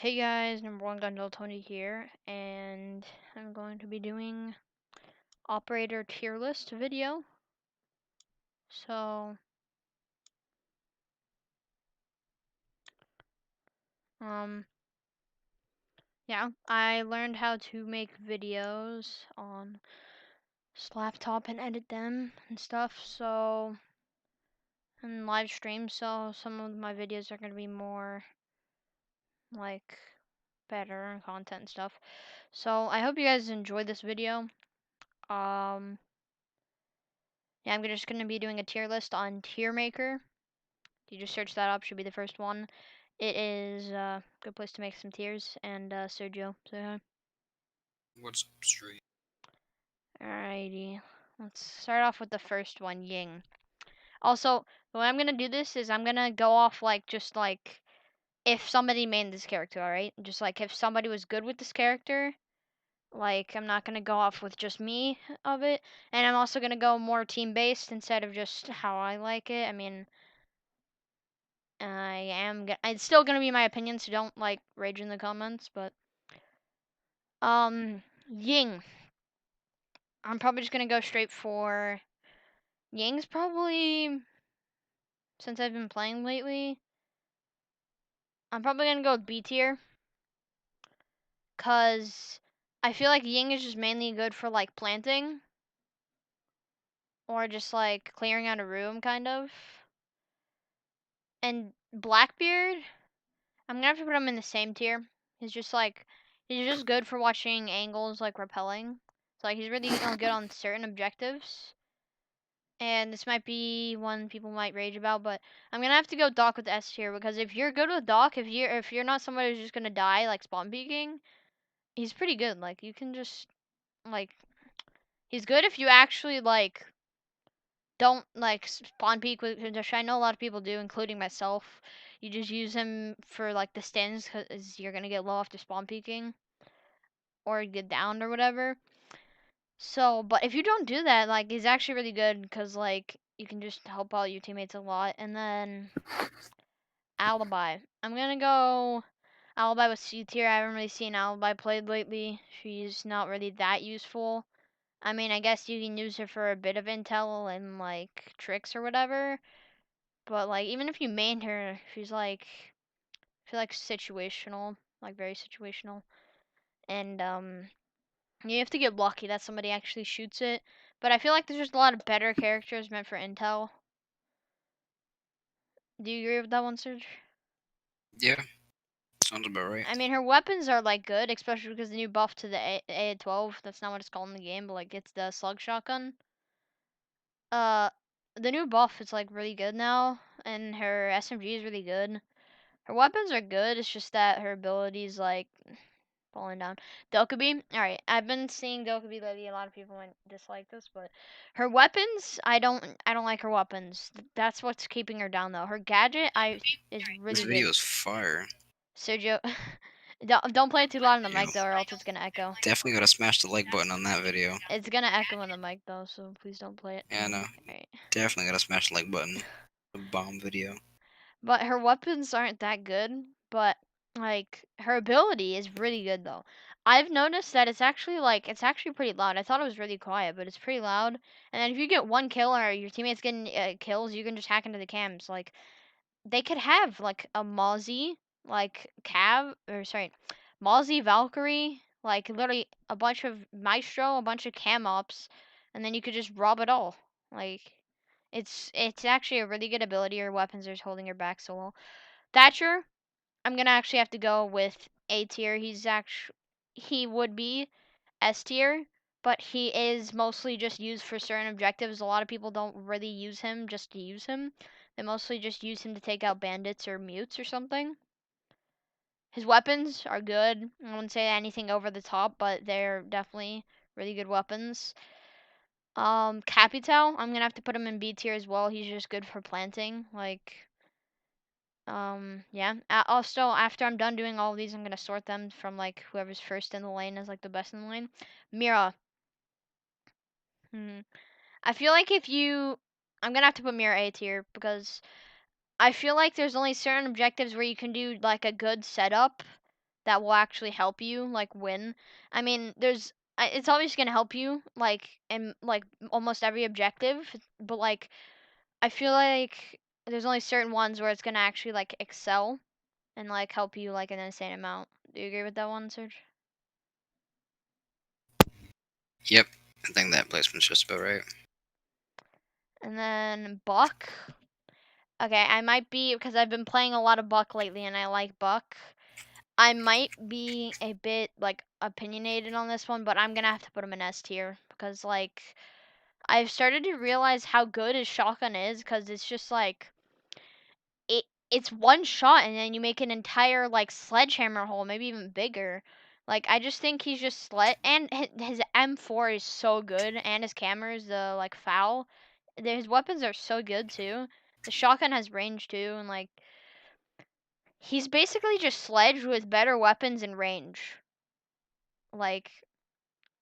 Hey guys, number one Gundle Tony here, and I'm going to be doing operator tier list video. So, yeah, I learned how to make videos on this laptop and edit them and stuff. So, and live stream. So some of my videos are going to be more like better and content and stuff. So I hope you guys enjoyed this video. Yeah, I'm just going to be doing a tier list on Tier Maker. You just search that up, should be the first one. It is a good place to make some tiers. And Sergio, say hi. What's up, Street? Alrighty, let's start off with the first one, Ying. Also, the way I'm gonna do this is I'm gonna go off just like if somebody made this character, alright? Just like if somebody was good with this character, like I'm not gonna go off with just me of it, and I'm also gonna go more team based instead of just how I like it. I mean, it's still gonna be my opinion, so don't like rage in the comments. But Ying, I'm probably just gonna go straight for Ying's probably since I've been playing lately. I'm probably gonna go with B tier, cause I feel like Ying is just mainly good for like planting or just like clearing out a room, kind of. And Blackbeard, I'm gonna have to put him in the same tier. He's just good for watching angles like repelling. So like he's really good on certain objectives. And this might be one people might rage about, but I'm gonna have to go Doc with S tier because if you're good with Doc, if you're not somebody who's just gonna die like spawn peeking, he's pretty good. Like you can just like he's good if you actually like don't like spawn peek with, which I know a lot of people do, including myself. You just use him for like the stands because you're gonna get low after spawn peeking or get downed or whatever. So, but if you don't do that, like he's actually really good because like you can just help out your teammates a lot. And then Alibi, I'm gonna go Alibi with C tier. I haven't really seen Alibi played lately. She's not really that useful. I mean, I guess you can use her for a bit of intel and like tricks or whatever. But like even if you main her, she's like I feel like situational, like very situational. And you have to get lucky that somebody actually shoots it. But I feel like there's just a lot of better characters meant for intel. Do you agree with that one, Serge? Yeah, sounds about right. I mean, her weapons are like good, especially because the new buff to the A12. That's not what it's called in the game, but like it's the slug shotgun. Uh, the new buff is like really good now, and her SMG is really good. Her weapons are good. It's just that her abilities like falling down. Dokkaebi. All right, I've been seeing Dokkaebi lately. A lot of people might dislike this, but her weapons, I don't like her weapons. That's what's keeping her down though. Her gadget, is This really video good. is fire. Sergio, don't play it too loud on the Yo, mic though, or else it's gonna echo. definitely gotta smash the like button on that video. It's gonna echo on the mic though, so please don't play it. Yeah, no, Alright. definitely gotta smash the like button. The bomb video. But her weapons aren't that good, but like her ability is really good though. I've noticed that it's actually pretty loud. I thought it was really quiet, but it's pretty loud. And then if you get one kill or your teammates getting kills, you can just hack into the cams. Like they could have like a Mozzie, like Cav, or sorry, Mozzie Valkyrie, like literally a bunch of Maestro, a bunch of cam ops, and then you could just rob it all. Like it's actually a really good ability. Your weapons are just holding your back so well. Thatcher, I'm gonna actually have to go with A tier. He would be S tier, but he is mostly just used for certain objectives. A lot of people don't really use him just to use him. They mostly just use him to take out bandits or mutes or something. His weapons are good. I wouldn't say anything over the top, but they're definitely really good weapons. Capital, I'm gonna have to put him in B tier as well. He's just good for planting. Like, yeah. Also, after I'm done doing all of these, I'm gonna sort them from like whoever's first in the lane is like the best in the lane. Mira. Hmm. I feel like I'm gonna have to put Mira A tier because I feel like there's only certain objectives where you can do like a good setup that will actually help you like win. I mean, it's always gonna help you like in like almost every objective, but like I feel like there's only certain ones where it's gonna actually like excel and like help you like an insane amount. Do you agree with that one, Serge? Yep. I think that placement's just about right. And then Buck. Okay, I might be because I've been playing a lot of Buck lately and I like Buck. I might be a bit like opinionated on this one, but I'm gonna have to put him in S tier because like I've started to realize how good his shotgun is because it's just like it's one shot and then you make an entire like sledgehammer hole, maybe even bigger. Like I just think he's just and his M4 is so good and his cameras, the like foul, his weapons are so good too. The shotgun has range too, and like he's basically just Sledge with better weapons and range. Like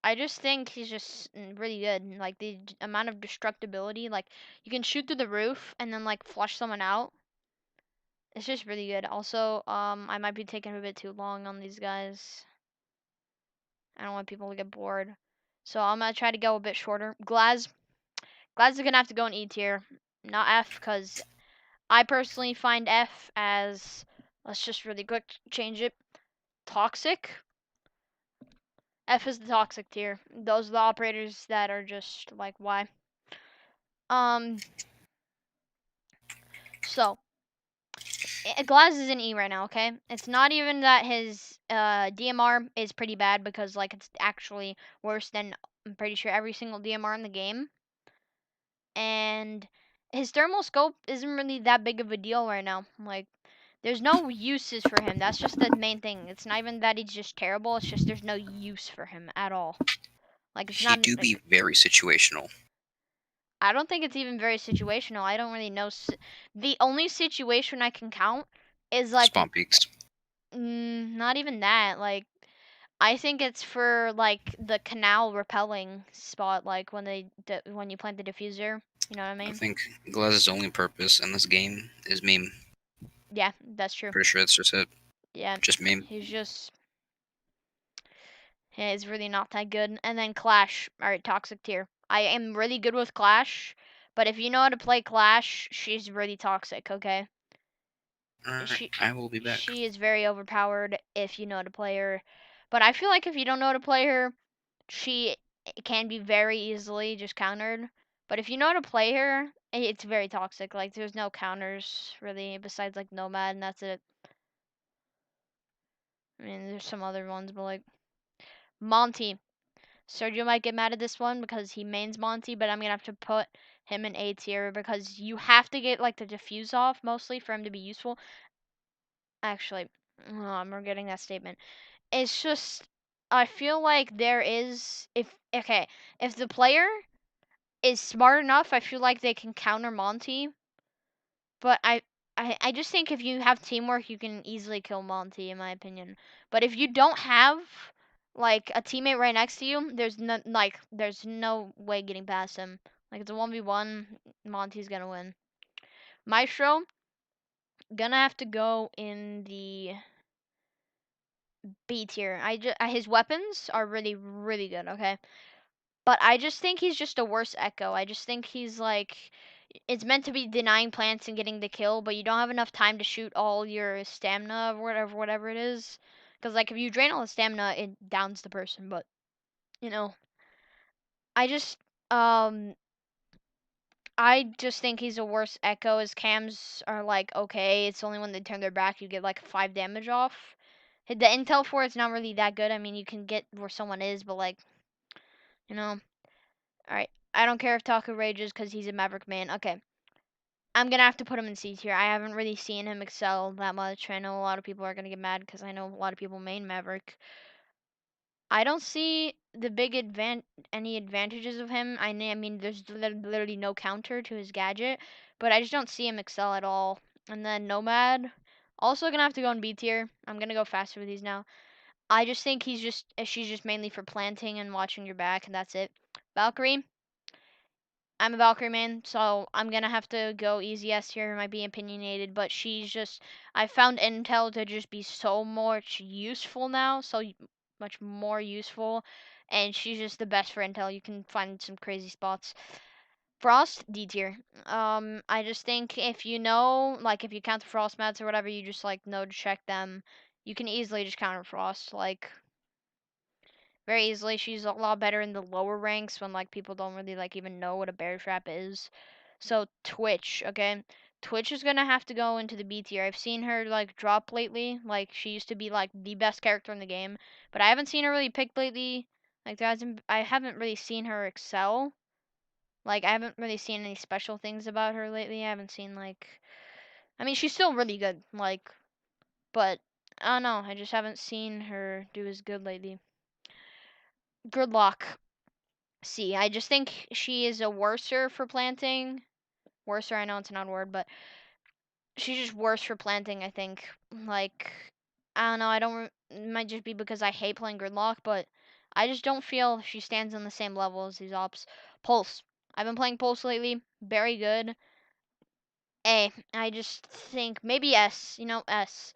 I just think he's just really good. Like the amount of destructibility, like you can shoot through the roof and then like flush someone out. It's just really good. Also, I might be taking a bit too long on these guys. I don't want people to get bored. So I'm gonna try to go a bit shorter. Glaz is gonna have to go in E tier, not F, because I personally find F as, let's just really quick change it, toxic. F is the toxic tier. Those are the operators that are just like, why? Um, so Glaz is in E right now, okay? It's not even that his DMR is pretty bad because like it's actually worse than I'm pretty sure every single DMR in the game. And his thermal scope isn't really that big of a deal right now. Like there's no uses for him. That's just the main thing. It's not even that he's just terrible. It's just there's no use for him at all. Like it's He not do be very situational. I don't think it's even very situational. I don't really know. The only situation I can count is like Spawn peaks. not even that. Like I think it's for like the canal repelling spot, like when when you plant the diffuser. You know what I I mean? think Glaz's only purpose in this game is meme. Yeah, that's true. Pretty sure that's just it. Yeah, Just meme. he's just yeah, he's really not that good. And then Clash, all right, toxic tier. I am really good with Clash, but if you know how to play Clash, she's really toxic. Okay, Alright, she I will be back. she is very overpowered if you know how to play her. But I feel like if you don't know how to play her, she can be very easily just countered. But if you know how to play her, it's very toxic. Like there's no counters really besides like Nomad and that's it. I mean, there's some other ones, but like Monty. Sergio might get mad at this one because he mains Monty, but I'm gonna have to put him in A tier because you have to get like the diffuse off mostly for him to be useful. Actually, I'm forgetting that statement. It's just I feel like there is if the player is smart enough, I feel like they can counter Monty. But I just think if you have teamwork, you can easily kill Monty, in my opinion. But if you don't have like a teammate right next to you, there's no way getting past him. Like it's a 1v1, Monty's gonna win. Maestro gonna have to go in the B tier. His weapons are really good. Okay, but I just think he's just a worse Echo. I just think he's like it's meant to be denying plants and getting the kill, but you don't have enough time to shoot all your stamina or whatever it is. Because like if you drain all the stamina, it downs the person. But you know, I just um I just think he's a worse Echo. His cams are like okay. It's only when they turn their back you get like 5 damage off. The intel for it's not really that good. I mean, you can get where someone is, but like you know, all right. I don't care if Taco rages because he's a Maverick man. Okay. I'm gonna have to put him in C tier. I haven't really seen him excel that much. I know a lot of people are gonna get mad because I know a lot of people main Maverick. I don't see the any advantages of him. I mean, there's literally no counter to his gadget, but I just don't see him excel at all. And then Nomad, also gonna have to go in B tier. I'm gonna go faster with these now. I just think she's just mainly for planting and watching your back, and that's it. Valkyrie, I'm a Valkyrie main, so I'm gonna have to go easy S tier. Might be opinionated, but she's just. I found Intel to just be so much useful now, much more useful, and she's just the best for Intel. You can find some crazy spots. Frost D tier. I just think if you know, like if you count the Frost mats or whatever, you just like know to check them. You can easily just counter Frost, like very easily. She's a lot better in the lower ranks when like people don't really like even know what a bear trap is. So Twitch, okay? Twitch is gonna have to go into the B tier. I've seen her like drop lately. Like she used to be like the best character in the game, but I haven't seen her really picked lately. Like I haven't really seen her excel. Like I haven't really seen any special things about her lately. I haven't seen like I mean she's still really good, like but I don't know, I just haven't seen her do as good lately. Gridlock. See, I just think she is a worser for planting. Worser, I know it's not a word, but she's just worse for planting, I think. Like, I don't know, I don't. It might just be because I hate playing Gridlock, but I just don't feel she stands on the same level as these ops. Pulse. I've been playing Pulse lately. Very good. A. I just think maybe S. You know, S.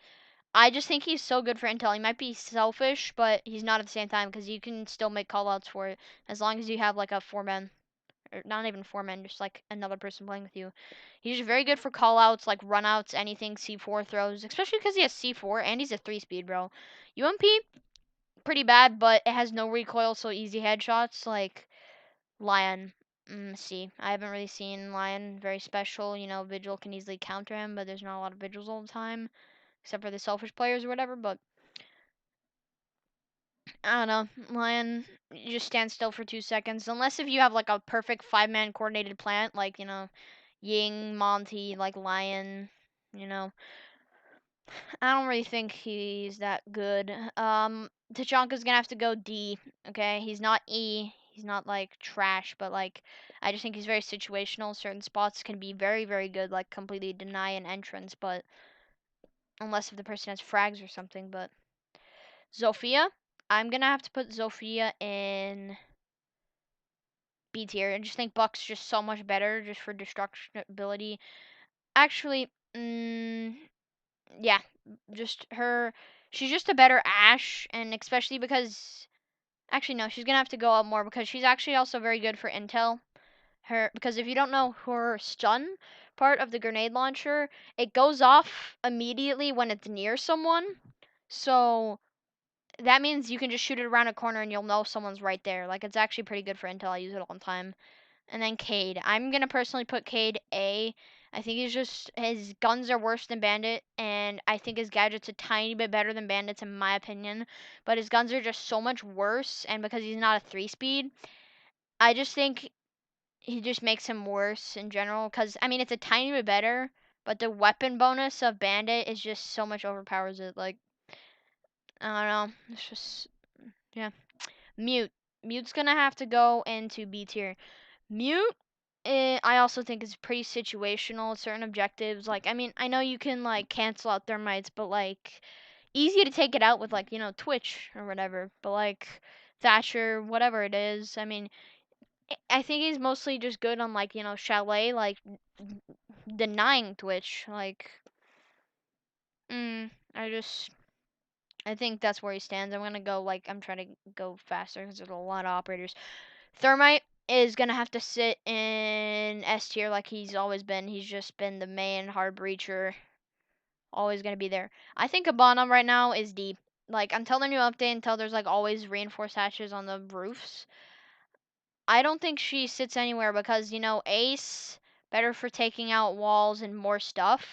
I just think he's so good for intel. He might be selfish, but he's not at the same time because you can still make callouts for it as long as you have like a 4-man, or not even 4-man, just like another person playing with you. He's just very good for callouts, like runouts, anything C4 throws, especially because he has C4 and he's a 3-speed, bro. UMP pretty bad, but it has no recoil, so easy headshots. Like Lion. See, I haven't really seen Lion very special. You know, Vigil can easily counter him, but there's not a lot of Vigils all the time, except for the selfish players or whatever. But I don't know, Lion, you just stand still for 2 seconds, unless if you have like a perfect 5-man coordinated plant, like you know, Ying, Monty, like Lion. You know, I don't really think he's that good. Tachanka's gonna have to go D. Okay, he's not E. He's not like trash, but like I just think he's very situational. Certain spots can be very, very good, like completely deny an entrance, but unless if the person has frags or something. But Zofia, I'm gonna have to put Zofia in B tier. I just think Buck's just so much better, just for destruction ability. Actually, yeah, just her. She's just a better Ash, and especially because actually no, she's gonna have to go up more because she's actually also very good for intel. Her because if you don't know her stun part of the grenade launcher, it goes off immediately when it's near someone. So that means you can just shoot it around a corner and you'll know someone's right there. Like it's actually pretty good for intel. I use it all the time. And then Cade. I'm gonna personally put Cade A. I think he's just his guns are worse than Bandit, and I think his gadgets a tiny bit better than Bandit's in my opinion. But his guns are just so much worse, and because he's not a 3-speed, I just think he just makes him worse in general. Cause I mean it's a tiny bit better, but the weapon bonus of Bandit is just so much overpowers it. Like I don't know, it's just yeah. Mute. Mute's gonna have to go into B tier. Mute, I also think is pretty situational. Certain objectives, like I mean, I know you can like cancel out thermites, but like easy to take it out with like you know Twitch or whatever. But like Thatcher, whatever it is, I mean, I think he's mostly just good on like you know Chalet, like denying Twitch. Like, I think that's where he stands. I'm gonna go like I'm trying to go faster because there's a lot of operators. Thermite is gonna have to sit in S tier like he's always been. He's just been the main hard breacher, always gonna be there. I think a bottom right now is D. Like until the new update, until there's like always reinforced hatches on the roofs. I don't think she sits anywhere because you know Ace better for taking out walls and more stuff.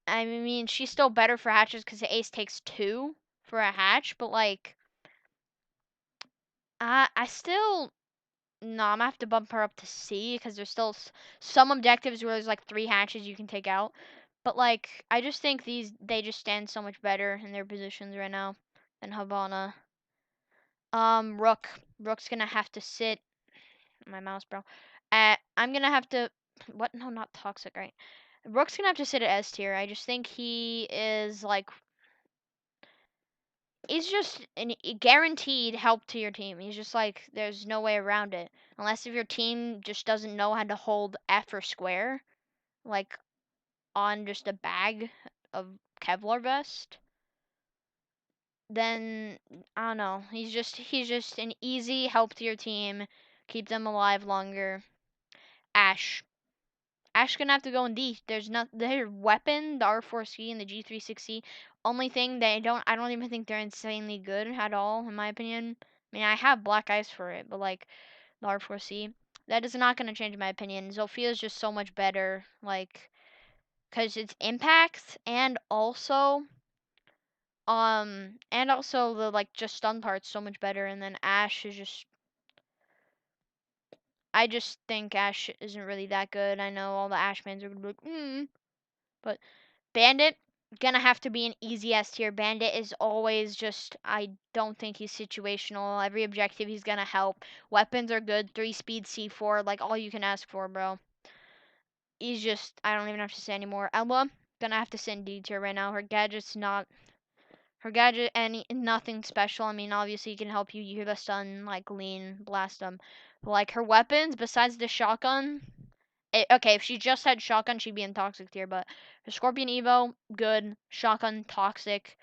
I mean she's still better for hatches because Ace takes 2 for a hatch, but like I still no, I'm gonna have to bump her up to C because there's still some objectives where there's like 3 hatches you can take out. But like, I just think they just stand so much better in their positions right now than Havana. Rook. Rook's gonna have to sit. My mouse, bro. I'm gonna have to. What? No, not toxic, right? Rook's gonna have to sit at S tier. I just think he is like he's just a guaranteed help to your team. He's just like, there's no way around it. Unless if your team just doesn't know how to hold F or square, like on just a bag of Kevlar vest, then I don't know. He's just an easy help to your team, keep them alive longer. Ash. Ash gonna have to go in D. There's not their weapon, the R4C and the G36C. Only thing I don't even think they're insanely good at all, in my opinion. I mean, I have black ice for it, but like the R4C, that is not gonna change my opinion. Zofia is just so much better, like, cause it's impact and also the like just stun part's so much better. And then Ash is just, I just think Ash isn't really that good. I know all the Ash fans are gonna be like, but Bandit gonna have to be an easy S tier. Bandit is always just, I don't think he's situational. Every objective he's gonna help. Weapons are good. 3-speed C4, like all you can ask for, bro. He's just, I don't even have to say anymore. Ella gonna have to sit in D tier right now. Her gadget and nothing special. I mean, obviously he can help you. You hear the stun, like lean, blast them. But like her weapons, besides the shotgun, okay, if she just had shotgun, she'd be in toxic tier. But her Scorpion Evo, good. Shotgun, toxic.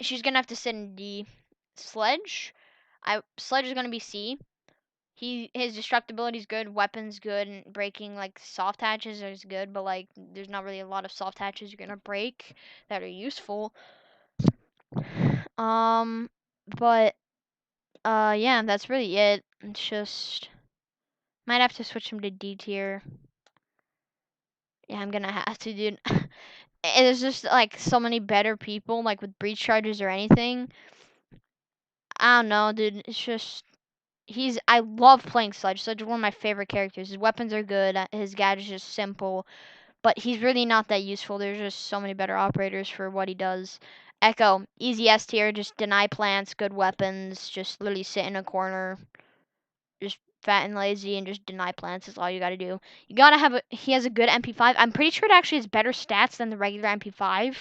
She's gonna have to sit in D. Sledge, Sledge is gonna be C. His destructibility is good, weapons good, and breaking like soft hatches is good. But like, there's not really a lot of soft hatches you're gonna break that are useful. But yeah, that's really it. It's just might have to switch him to D tier. Yeah, I'm gonna have to, dude. There's just like so many better people, like with breach charges or anything. I don't know, dude. It's just I love playing Sledge. Sledge is one of my favorite characters. His weapons are good. His gadget's just simple, but he's really not that useful. There's just so many better operators for what he does. Echo, easy S tier. Just deny plants, good weapons. Just literally sit in a corner, just fat and lazy, and just deny plants is all you gotta do. You gotta have he has a good MP5. I'm pretty sure it actually has better stats than the regular MP5,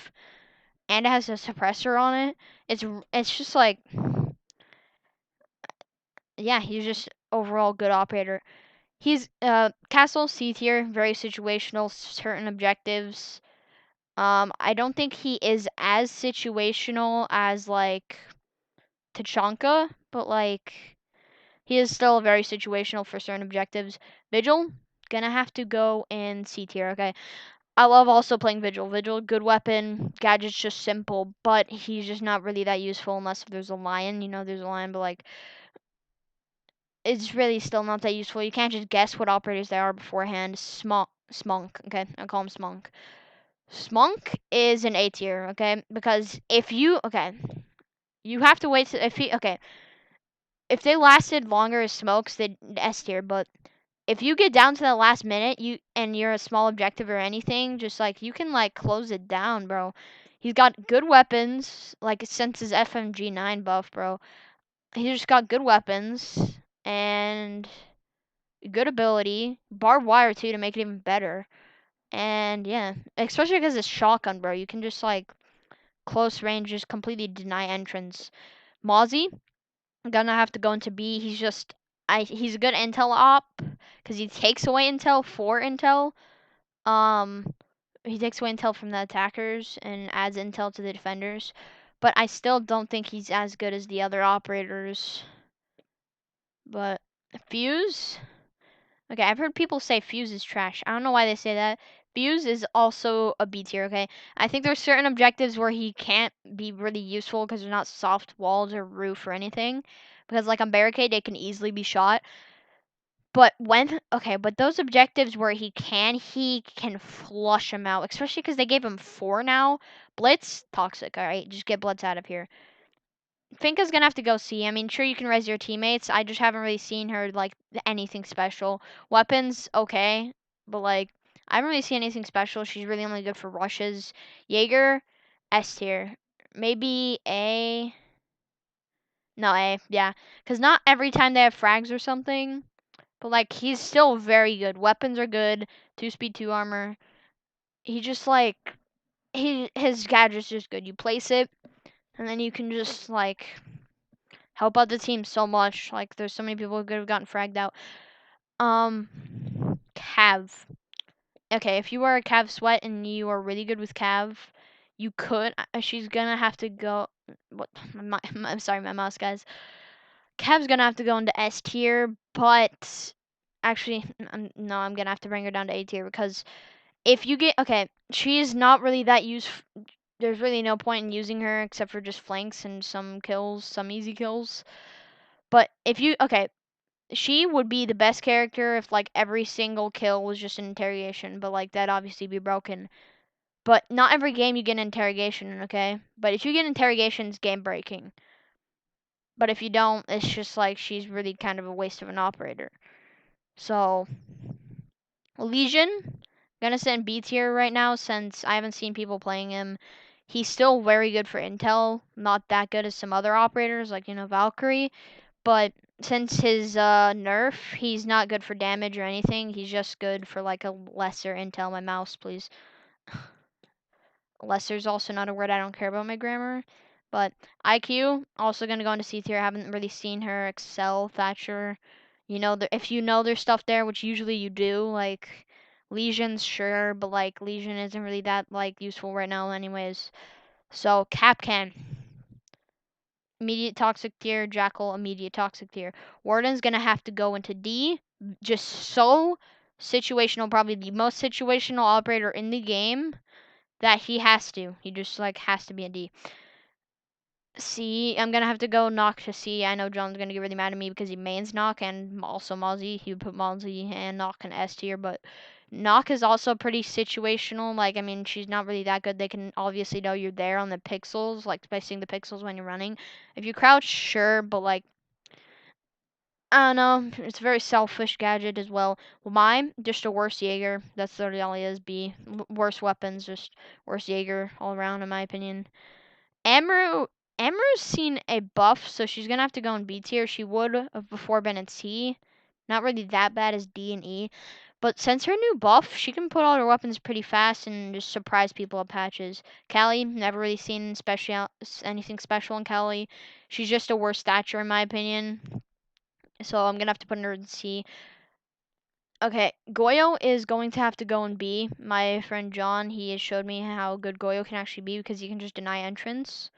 and it has a suppressor on it. It's just like, yeah, he's just overall good operator. He's Castle C tier, very situational, certain objectives. I don't think he is as situational as like Tachanka, but like he is still very situational for certain objectives. Vigil, gonna have to go in C tier, okay? I love also playing Vigil. Vigil, good weapon, gadget's just simple, but he's just not really that useful unless there's a lion. You know, there's a lion, but like, it's really still not that useful. You can't just guess what operators they are beforehand. Smunk, okay? I call him Smunk. Smunk is an A tier, okay? Because you have to wait if they lasted longer as smokes, they'd S tier, but if you get down to the last minute, you're a small objective or anything, just like you can like close it down, bro. He's got good weapons, like since his FMG9 buff, bro. He just got good weapons and good ability, barbed wire too to make it even better. And yeah, especially because it's shotgun, bro. You can just like close range, just completely deny entrance. Mozzie, gonna have to go into B. He's a good intel op because he takes away intel for intel. Um, he takes away intel from the attackers and adds intel to the defenders. But I still don't think he's as good as the other operators. But Fuse, okay, I've heard people say Fuse is trash. I don't know why they say that. Fuse is also a B tier, okay? I think there's certain objectives where he can't be really useful because they're not soft walls or roof or anything. Because like on Barricade, they can easily be shot. But but those objectives where he can flush them out, especially because they gave him 4 now. Blitz, toxic, alright? Just get Blitz out of here. Finka's gonna have to go C. I mean, sure, you can res your teammates. I just haven't really seen her, like, anything special. Weapons, okay. But, like, I haven't really seen anything special. She's really only good for rushes. Jaeger, S tier. Maybe A. No, A, yeah. Because not every time they have frags or something. But, like, he's still very good. Weapons are good. 2 speed, 2 armor. He just, like, his gadget's just good. You place it, and then you can just like help out the team so much. Like there's so many people who could have gotten fragged out. Cav. Okay, if you are a Cav sweat and you are really good with Cav, you could. She's gonna have to go. What? I'm sorry, my mouse, guys. Cav's gonna have to go into S tier, but actually, no, I'm gonna have to bring her down to A tier because if you get okay, she's not really that there's really no point in using her except for just flanks and some kills, some easy kills. But if you okay, she would be the best character if like every single kill was just an interrogation, but like that obviously be broken. But not every game you get an interrogation, okay? But if you get interrogations, game breaking. But if you don't, it's just like she's really kind of a waste of an operator. So Legion, gonna send B tier right now since I haven't seen people playing him. He's still very good for intel, not that good as some other operators like Valkyrie, but since his nerf, he's not good for damage or anything. He's just good for like a lesser intel. My mouse, please. Lesser's also not a word. I don't care about my grammar. But IQ also gonna go into C tier. I haven't really seen her excel. Thatcher, if you know there's stuff there, which usually you do, like Legion's sure, but like Legion isn't really that like useful right now, anyways. So Capcan, immediate toxic tier. Jackal, immediate toxic tier. Warden's gonna have to go into D. Just so situational, probably the most situational operator in the game that he has to. He just like has to be a D. C, I'm gonna have to go Knock to C. I know John's gonna get really mad at me because he mains Knock and also Mozzie. He would put Mozzie and Knock in S tier, but Knock is also pretty situational. Like, I mean, she's not really that good. They can obviously know you're there on the pixels, like by seeing the pixels when you're running. If you crouch, sure, but like, I don't know. It's a very selfish gadget as well. Well, mine, just a worse Jaeger. That's literally all he is. B, worse weapons, just worse Jaeger all around, in my opinion. Amaru Amaru's seen a buff, so she's gonna have to go in B tier. She would have before been in C. Not really that bad as D and E. But since her new buff, she can put all her weapons pretty fast and just surprise people at patches. Callie, never really seen anything special in Callie. She's just a worse Thatcher in my opinion. So I'm gonna have to put her in C. Okay, Goyo is going to have to go in B. My friend John, he has showed me how good Goyo can actually be because he can just deny entrance.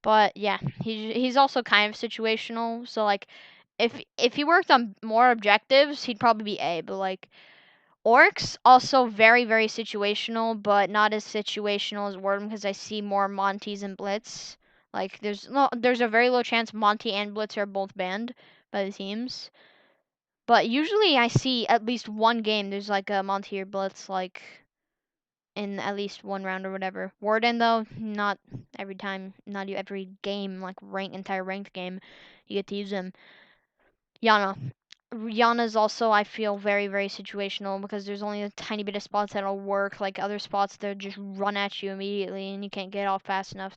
But yeah, he's also kind of situational. So like, if he worked on more objectives, he'd probably be A. But like, Orcs also very very situational, but not as situational as Wordham because I see more Monties and Blitz. Like there's a very low chance Monty and Blitz are both banned by the teams. But usually I see at least one game there's like a Monty or Blitz like in at least one round or whatever. Warden though, not every time, not every game, like entire ranked game, you get to use him. Yana. Yana's also I feel very very situational because there's only a tiny bit of spots that'll work. Like other spots, they'll just run at you immediately and you can't get off fast enough.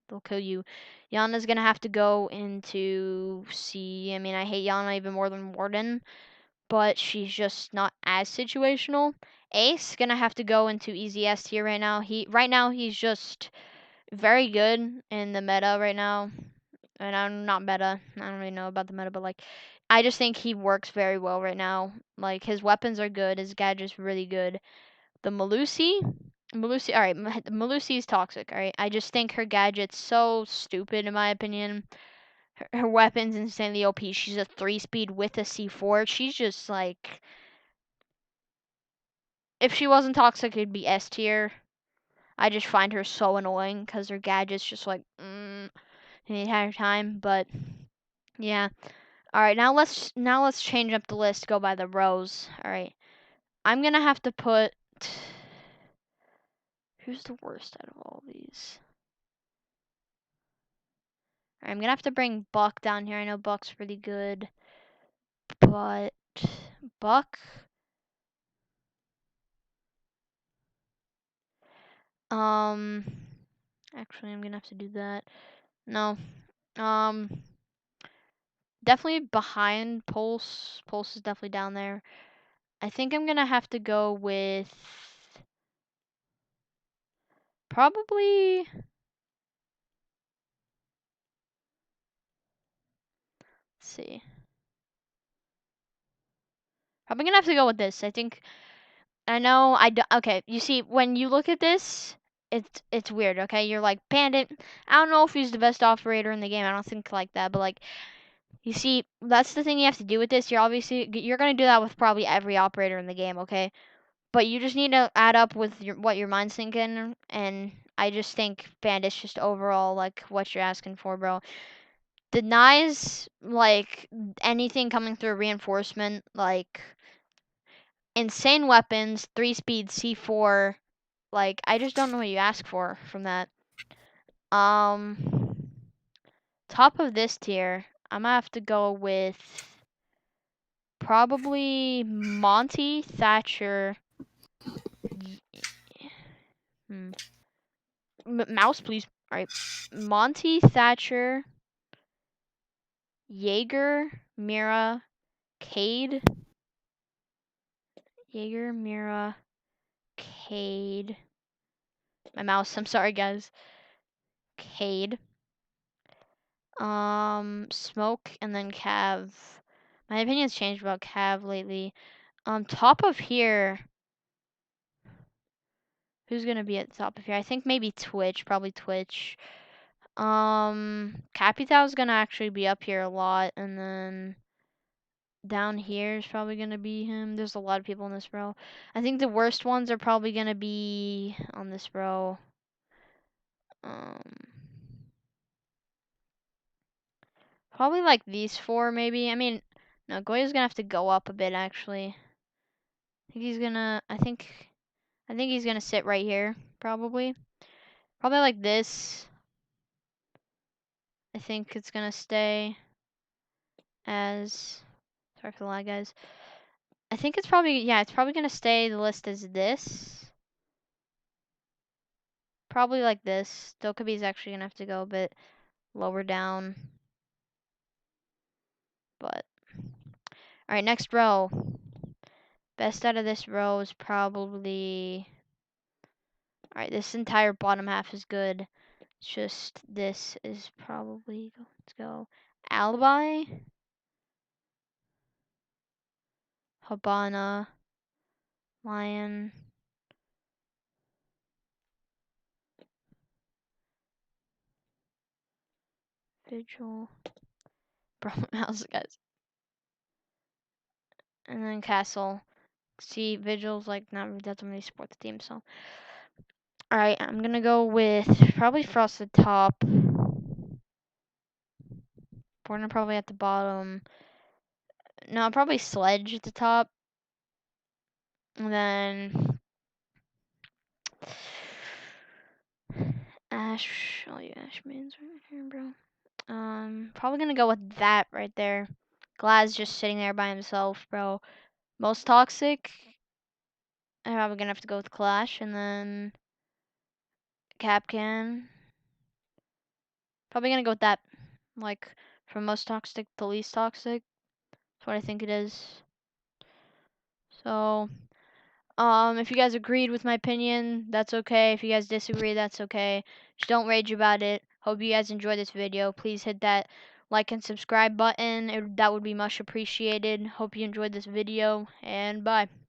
They'll kill you. Yana's gonna have to go into C. I mean, I hate Yana even more than Warden, but she's just not as situational. Ace gonna have to go into easy S tier right now. He's just very good in the meta right now. And I'm not meta. I don't really know about the meta, but like I just think he works very well right now. Like his weapons are good, his gadget's really good. The Melusi, all right, Melusi is toxic. All right, I just think her gadget's so stupid in my opinion. Her weapon's insanely OP. She's a 3-speed with a C4. She's just like if she wasn't toxic, it'd be S tier. I just find her so annoying because her gadget's just like the entire time. But yeah. All right, now let's change up the list. Go by the rows. All right, I'm gonna have to put. Who's the worst out of all these? All right, I'm gonna have to bring Buck down here. I know Buck's really good, but Buck. Um, actually, I'm gonna have to do that. No. Um, definitely behind Pulse. Pulse is definitely down there. I think I'm gonna have to go with probably see. Probably gonna have to go with this. I think. I know. Okay. You see, when you look at this, it's weird. Okay, you're like Bandit. I don't know if he's the best operator in the game. I don't think like that. But like, you see, that's the thing you have to do with this. You're gonna do that with probably every operator in the game. Okay, but you just need to add up with what your mind's thinking. And I just think Bandit's just overall like what you're asking for, bro. Denies like anything coming through reinforcement, like insane weapons, 3 speed C4. Like I just don't know what you ask for from that. Um, top of this tier, I'm gonna have to go with probably Monty, Thatcher. Mouse, please. All right, Monty, Thatcher, Jaeger, Mira, Cade. Jaeger, Mira, Cade. My mouse. I'm sorry, guys. Cade. Smoke, and then Cav. My opinion's changed about Cav lately. Top of here. Who's gonna be at the top of here? I think maybe Twitch. Probably Twitch. Capital's gonna actually be up here a lot, and then down here is probably gonna be him. There's a lot of people in this row. I think the worst ones are probably gonna be on this row. Probably like these 4, maybe. I mean, no, Goya's gonna have to go up a bit, actually. I think he's gonna sit right here, probably. Probably like this. I think it's gonna stay as, sorry for the lag, guys. I think it's probably gonna stay the list as this. Probably like this. Dokubi's actually gonna have to go a bit lower down. But, alright, next row. Best out of this row is probably, alright, this entire bottom half is good. It's just this is probably, let's go. Alibi. Habana. Lion. Vigil. Bro, mouse, guys. And then Castle. See, Vigil's like doesn't really support the team, so. Alright, I'm gonna go with probably Frost at the top. Borna probably at the bottom. No, probably Sledge at the top. And then Ash. Oh, you Ash mains right here, bro. Probably gonna go with that right there. Glad's just sitting there by himself, bro. Most toxic. I'm probably gonna have to go with Clash, and then Capcan. Probably gonna go with that. Like, from most toxic to least toxic. That's what I think it is. So, if you guys agreed with my opinion, that's okay. If you guys disagree, that's okay. Just don't rage about it. Hope you guys enjoyed this video. Please hit that like and subscribe button. That would be much appreciated. Hope you enjoyed this video, and bye.